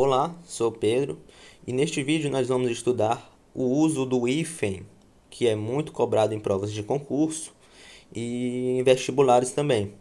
Olá, sou Pedro e neste vídeo nós vamos estudar o uso do hífen, que é muito cobrado em provas de concurso e em vestibulares também.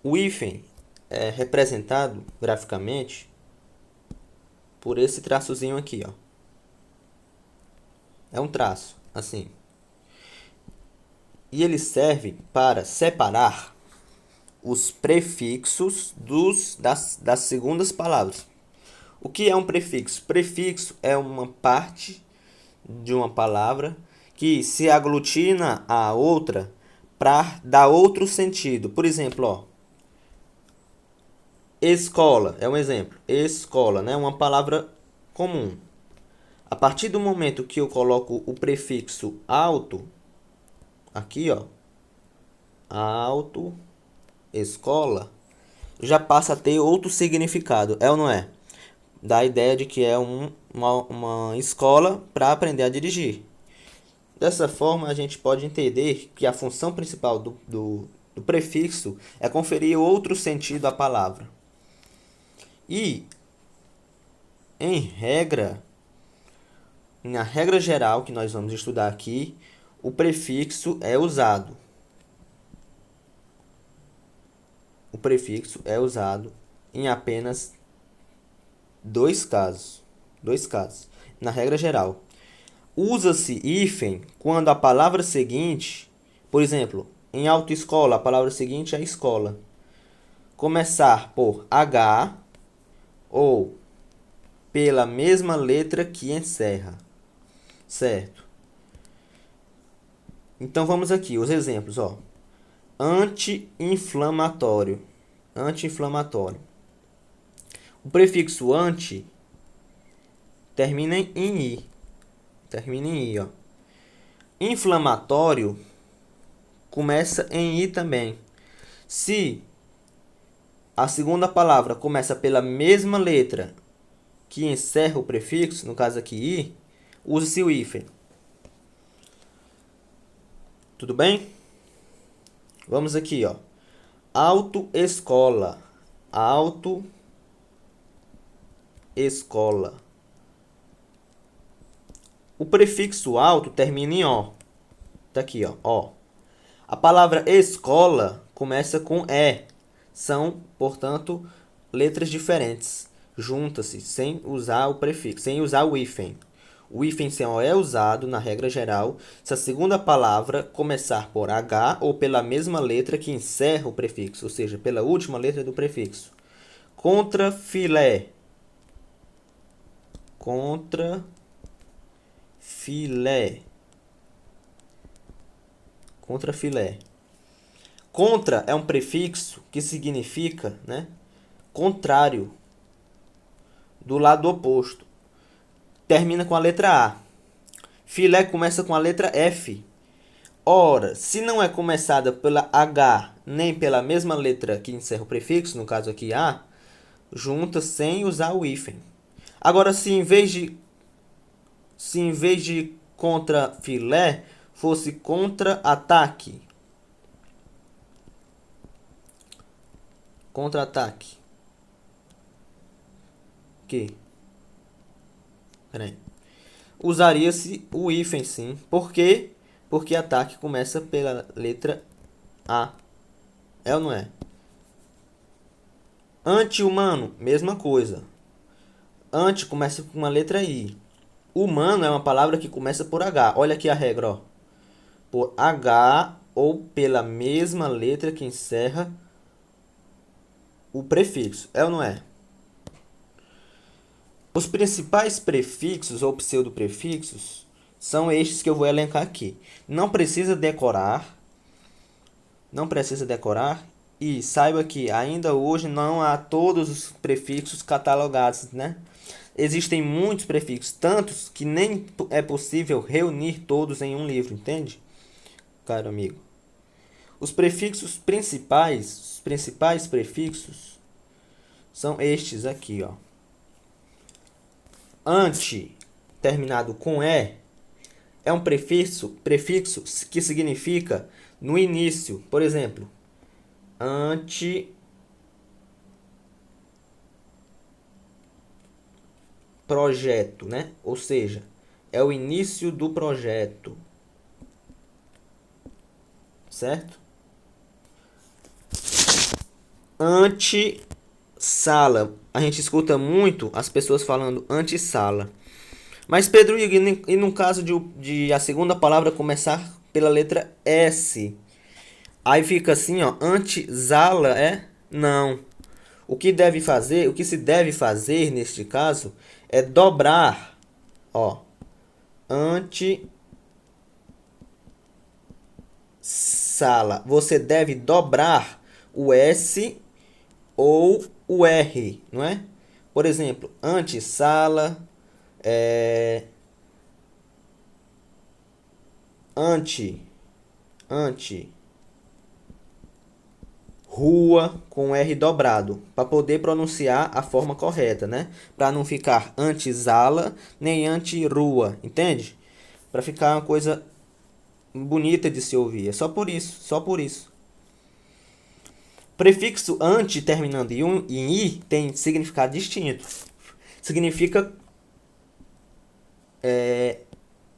O hífen é representado graficamente por esse traçozinho aqui, ó. É um traço, assim. E ele serve para separar os prefixos das segundas palavras. O que é um prefixo? Prefixo é uma parte de uma palavra que se aglutina a outra para dar outro sentido. Por exemplo, ó, escola é um exemplo. Escola, né? Uma palavra comum. A partir do momento que eu coloco o prefixo alto, aqui, ó, alto, escola, já passa a ter outro significado, é ou não é? Dá a ideia de que é uma escola para aprender a dirigir. Dessa forma, a gente pode entender que a função principal do prefixo é conferir outro sentido à palavra. E, em regra, na regra geral que nós vamos estudar aqui, o prefixo é usado. O prefixo é usado em apenas dois casos. Dois casos. Na regra geral, usa-se hífen quando a palavra seguinte, por exemplo, em autoescola, a palavra seguinte é escola, começar por H ou pela mesma letra que encerra, certo? Então vamos aqui, os exemplos, ó. Anti-inflamatório, anti-inflamatório. O prefixo anti termina em i, ó. Inflamatório começa em i também. Se a segunda palavra começa pela mesma letra que encerra o prefixo, no caso aqui i, use-se o hífen. Tudo bem? Vamos aqui, ó. Autoescola. Autoescola. O prefixo auto termina em ó. Tá aqui, ó. A palavra escola começa com e. São, portanto, letras diferentes. Junta-se sem usar o prefixo, sem usar o hífen. O hífen só é usado, na regra geral, se a segunda palavra começar por H ou pela mesma letra que encerra o prefixo, ou seja, pela última letra do prefixo. Contrafilé. Contrafilé. Contrafilé. Contra é um prefixo que significa, né, contrário, do lado oposto. Termina com a letra A. Filé começa com a letra F. Ora, se não é começada pela H nem pela mesma letra que encerra o prefixo, no caso aqui A, junta sem usar o hífen. Agora, se em vez de contra filé fosse contra-ataque. Contra-ataque. Que? Peraí. Usaria-se o hífen sim. Por quê? Porque ataque começa pela letra A. É ou não é? Anti-humano, mesma coisa. Anti começa com uma letra I. Humano é uma palavra que começa por H. Olha aqui a regra, ó. Por H ou pela mesma letra que encerra o prefixo. É ou não é? Os principais prefixos ou pseudoprefixos são estes que eu vou elencar aqui. Não precisa decorar. Não precisa decorar. E saiba que ainda hoje não há todos os prefixos catalogados, né? Existem muitos prefixos, tantos que nem é possível reunir todos em um livro, entende? Caro amigo. Os principais prefixos são estes aqui, ó. Anti, terminado com e, é um prefixo que significa no início. Por exemplo, projeto, né? Ou seja, é o início do projeto, certo? Antessala. A gente escuta muito as pessoas falando antessala. Mas, Pedro, e no caso de a segunda palavra começar pela letra S? Aí fica assim, ó, antesala é? Não. O que se deve fazer neste caso é dobrar, ó, antessala. Você deve dobrar o S ou o R, não é? Por exemplo, antessala, é, ante, ante, rua com R dobrado, para poder pronunciar a forma correta, né? Para não ficar antesala nem anti-rua, entende? Para ficar uma coisa bonita de se ouvir. É só por isso, só por isso. Prefixo ante terminando em i tem significado distinto. Significa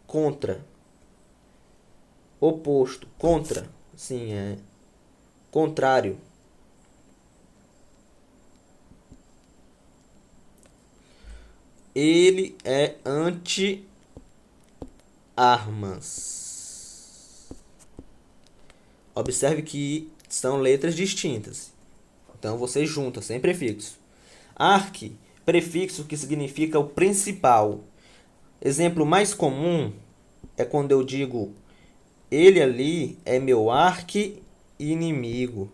contra, oposto, contra, sim, é contrário. Ele é anti-armas. Observe que são letras distintas. Então você junta sem prefixo. Arque, prefixo que significa o principal. Exemplo mais comum é quando eu digo ele ali é meu arqui-inimigo.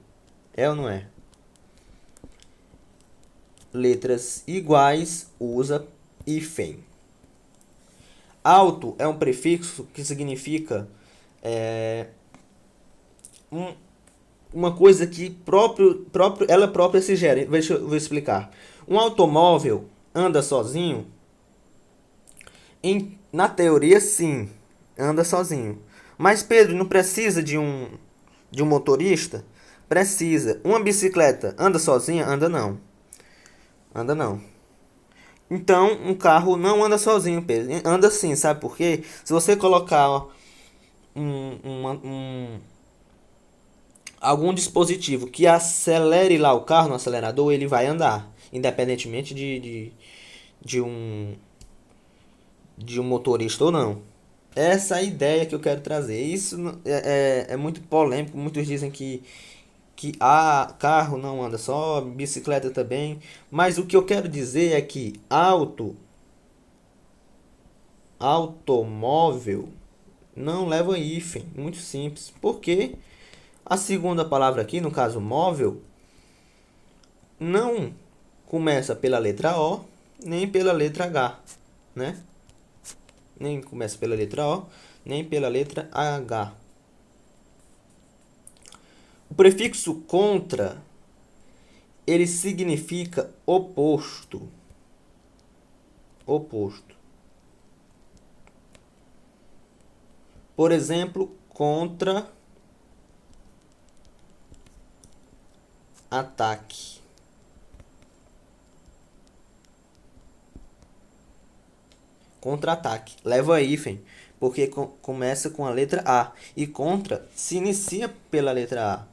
É ou não é? Letras iguais usa hífen. Alto é um prefixo que significa um, uma coisa que ela própria se gera. Vou explicar. Um automóvel anda sozinho? Na teoria, sim, anda sozinho. Mas Pedro não precisa de um motorista? Precisa. Uma bicicleta anda sozinha? Anda não. Anda não. Então, um carro não anda sozinho, Pedro. Anda sim, sabe por quê? Se você colocar algum dispositivo que acelere lá o carro no acelerador, ele vai andar. Independentemente de de um motorista ou não. Essa é a ideia que eu quero trazer. Isso é muito polêmico. Muitos dizem que carro não anda só, bicicleta também. Mas o que eu quero dizer é que automóvel não leva hífen. Muito simples. Porque a segunda palavra aqui, no caso móvel, não começa pela letra O nem pela letra H, né? Nem começa pela letra O nem pela letra H. O prefixo contra, ele significa oposto. Oposto. Por exemplo, contra ataque. Contra-ataque. Leva hífen, porque começa com a letra A. E contra se inicia pela letra A.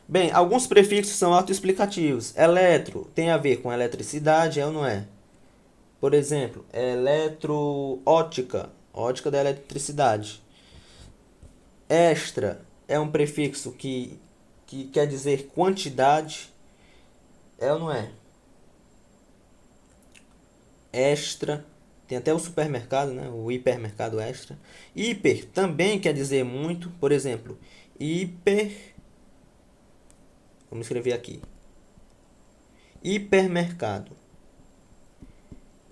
Bem, alguns prefixos são autoexplicativos. Eletro tem a ver com eletricidade, é ou não é? Por exemplo, eletroótica, ótica da eletricidade. Extra é um prefixo que quer dizer quantidade, é ou não é? Extra, tem até o supermercado, né? O hipermercado extra. Hiper também quer dizer muito, por exemplo, hiper, vamos escrever aqui, hipermercado.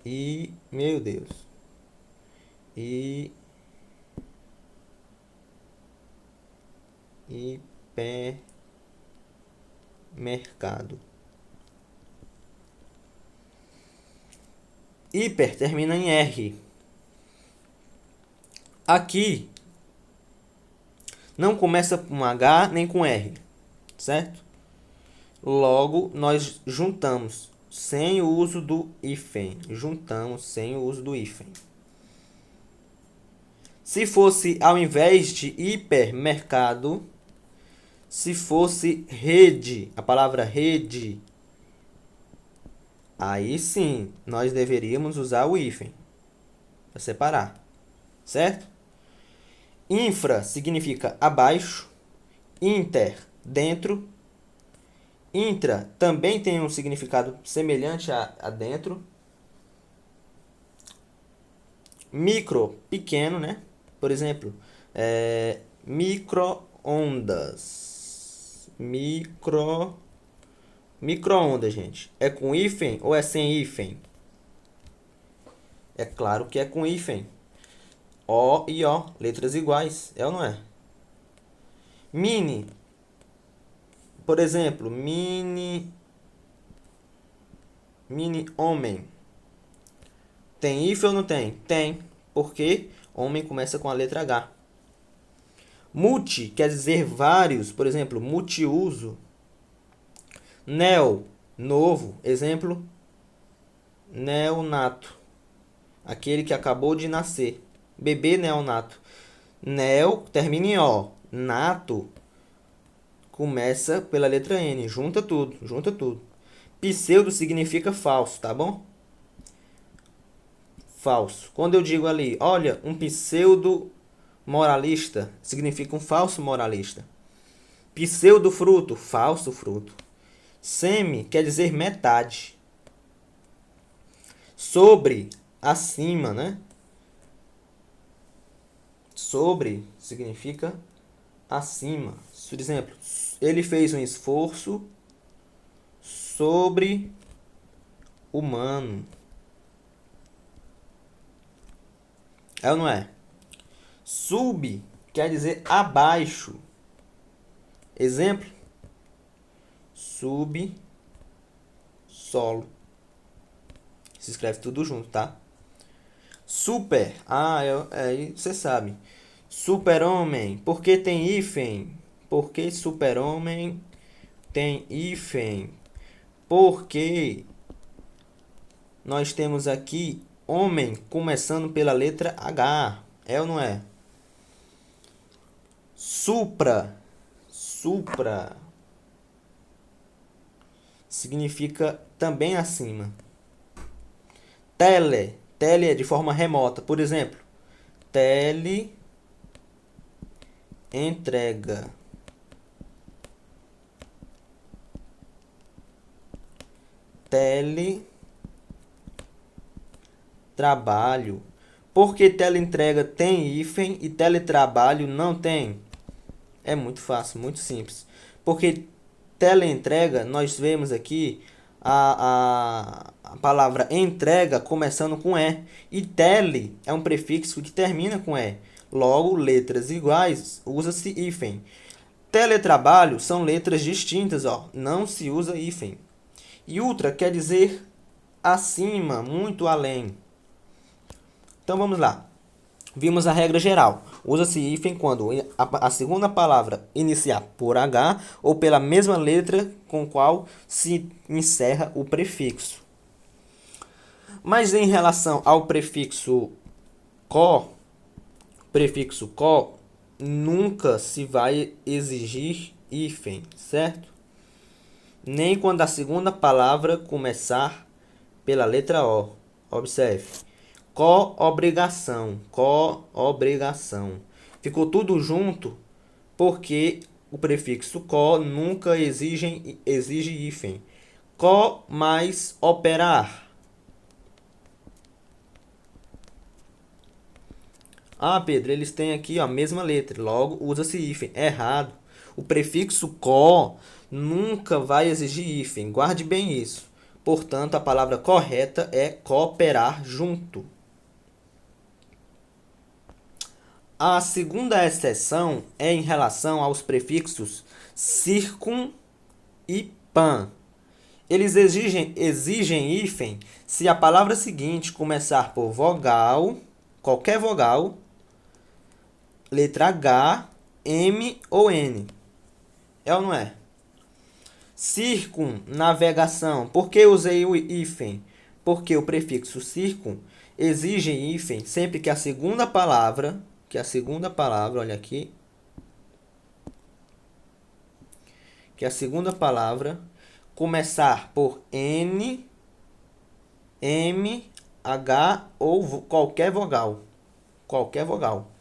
E, meu Deus, e hipermercado. Hiper termina em R. Aqui não começa com H nem com R, certo? Logo, nós juntamos sem o uso do hífen. Juntamos sem o uso do hífen. Se fosse ao invés de hipermercado, se fosse rede, a palavra rede, aí sim nós deveríamos usar o hífen para separar, certo? Infra significa abaixo, inter, dentro. Intra também tem um significado semelhante a dentro. Micro, pequeno, né? Por exemplo, micro-ondas. Micro-ondas, gente. É com hífen ou é sem hífen? É claro que é com hífen. O e O, letras iguais. É ou não é? Mini. Por exemplo, mini homem. Tem hífen ou não tem? Tem. Porque homem começa com a letra H. Multi quer dizer vários. Por exemplo, multiuso. Neo, novo. Exemplo, neonato. Aquele que acabou de nascer. Bebê neonato. Neo termina em O. Nato começa pela letra N. Junta tudo, junta tudo. Pseudo significa falso, tá bom? Falso. Quando eu digo ali, olha, um pseudo moralista, significa um falso moralista. Pseudo fruto, falso fruto. Semi quer dizer metade. Sobre, acima, né? Sobre significa acima. Por exemplo, ele fez um esforço sobre-humano. É ou não é? Sub quer dizer abaixo. Exemplo, subsolo. Se escreve tudo junto, tá? Super. Você sabe. Super-homem. Por que tem hífen? Por que super-homem tem hífen? Porque nós temos aqui homem começando pela letra H. É ou não é? Supra. Supra significa também acima. Tele. Tele é de forma remota. Por exemplo, tele entrega. Tele trabalho. Por que teleentrega tem hífen e teletrabalho não tem? É muito fácil, muito simples. Porque teleentrega, nós vemos aqui a palavra entrega começando com E. E tele é um prefixo que termina com E. Logo, letras iguais, usa-se hífen. Teletrabalho são letras distintas, ó. Não se usa hífen. E ultra quer dizer acima, muito além. Então vamos lá. Vimos a regra geral. Usa-se hífen quando a segunda palavra iniciar por H ou pela mesma letra com qual se encerra o prefixo. Mas em relação ao prefixo co, nunca se vai exigir hífen, certo? Nem quando a segunda palavra começar pela letra O. Observe. Coobrigação. Ficou tudo junto porque o prefixo co nunca exige hífen. Co mais operar. Ah, Pedro, eles têm aqui ó, a mesma letra, logo usa-se hífen. Errado. O prefixo co nunca vai exigir hífen. Guarde bem isso. Portanto, a palavra correta é cooperar junto. A segunda exceção é em relação aos prefixos circum e pan. Eles exigem hífen se a palavra seguinte começar por vogal, qualquer vogal, letra H, M ou N. É ou não é? Circunnavegação. Por que usei o hífen? Porque o prefixo circun exige hífen sempre que a segunda palavra, olha aqui, que a segunda palavra começar por N, M, H ou qualquer vogal. Qualquer vogal.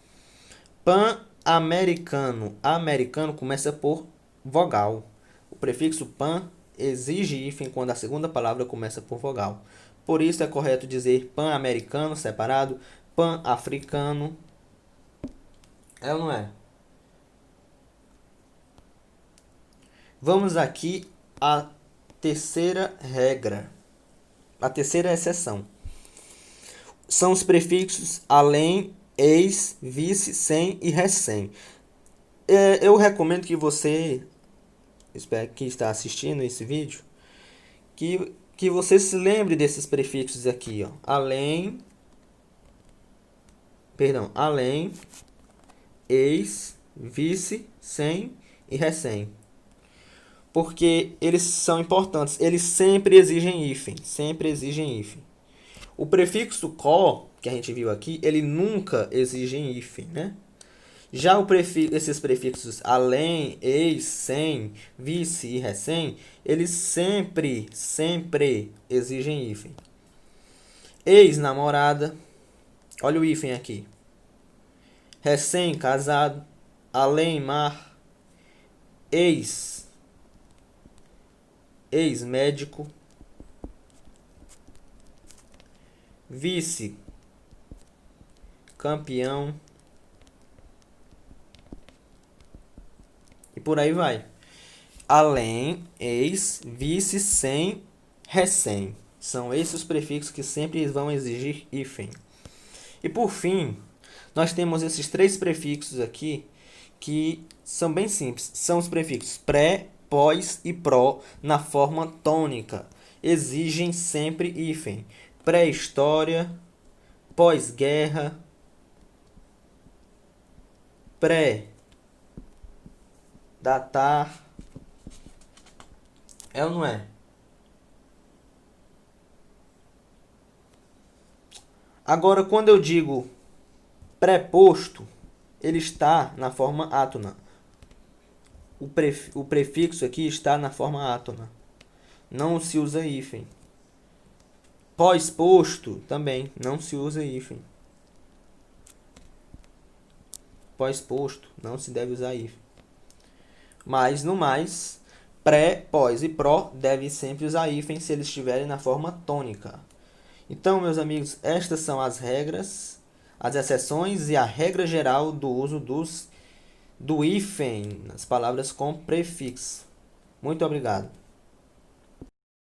Pan-americano. Americano começa por vogal. O prefixo pan exige hífen quando a segunda palavra começa por vogal. Por isso é correto dizer pan-americano separado, pan-africano. É ou não é? Vamos aqui à terceira regra. A terceira exceção. São os prefixos além, eis, vice, sem e recém. Eu recomendo que você, espero que está assistindo esse vídeo, que você se lembre desses prefixos aqui, ó. Além, eis, vice, sem e recém. Porque eles são importantes, eles sempre exigem hífen, O prefixo co, que a gente viu aqui, ele nunca exige hífen, né? Já esses prefixos além, eis, sem, vice e recém, eles sempre exigem hífen. Ex-namorada, olha o hífen aqui. Recém-casado, além-mar, ex-médico, vice-campeão, e por aí vai. Além, ex, vice, sem, recém. São esses os prefixos que sempre vão exigir hífen. E por fim, nós temos esses três prefixos aqui que são bem simples. São os prefixos pré, pós e pró na forma tônica. Exigem sempre hífen. Pré-história, pós-guerra, pré-datar. É ou não é? Agora, quando eu digo preposto, ele está na forma átona. O prefixo aqui está na forma átona. Não se usa hífen. Pós-posto também não se usa hífen. Pós-posto não se deve usar hífen. Mas, no mais, pré, pós e pró devem sempre usar hífen se eles estiverem na forma tônica. Então, meus amigos, estas são as regras, as exceções e a regra geral do uso do hífen nas palavras com prefixo. Muito obrigado.